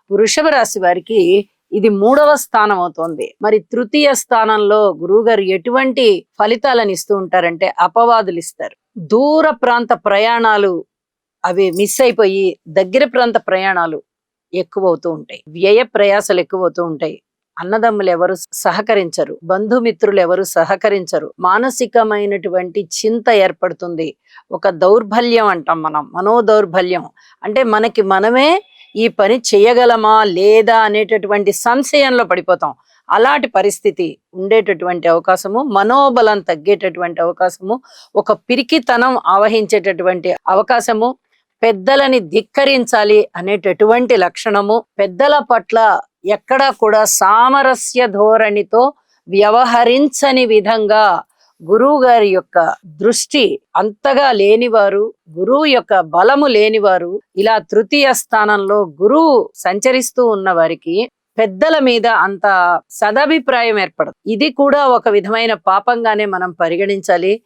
వృషభ రాశి వారికి ఇది 3వ స్థానం అవుతోంది. మరి తృతీయ స్థానంలో గురువుగారు ఎటువంటి ఫలితాలను ఇస్తూ ఉంటారంటే అపవాదులు ఇస్తారు. దూర ప్రాంత ప్రయాణాలు అవి మిస్ అయిపోయి దగ్గర ప్రాంత ప్రయాణాలు ఎక్కువవుతూ ఉంటాయి. వ్యయ ప్రయాసలు ఎక్కువవుతూ ఉంటాయి. అన్నదమ్ములు ఎవరు సహకరించరు, బంధుమిత్రులు ఎవరు సహకరించరు, మానసికమైనటువంటి చింత ఏర్పడుతుంది. ఒక దౌర్బల్యం అంటాం మనం, మనోదౌర్బల్యం. అంటే మనకి మనమే ఈ పని చేయగలమా లేదా అనేటటువంటి సంశయంలో పడిపోతాం. అలాంటి పరిస్థితి ఉండేటటువంటి అవకాశము, మనోబలం తగ్గేటటువంటి అవకాశము, ఒక పిరికితనం ఆవహించేటటువంటి అవకాశము, పెద్దలని ధిక్కరించాలి అనేటటువంటి లక్షణము, పెద్దల పట్ల ఎక్కడా కూడా సామరస్య ధోరణితో వ్యవహరించని విధంగా గురువు గారి యొక్క దృష్టి అంతగా లేనివారు, గురువు యొక్క బలము లేనివారు, ఇలా తృతీయ స్థానంలో గురువు సంచరిస్తూ ఉన్న వారికి పెద్దల మీద అంత సదభిప్రాయం ఏర్పడదు. ఇది కూడా ఒక విధమైన పాపంగానే మనం పరిగణించాలి.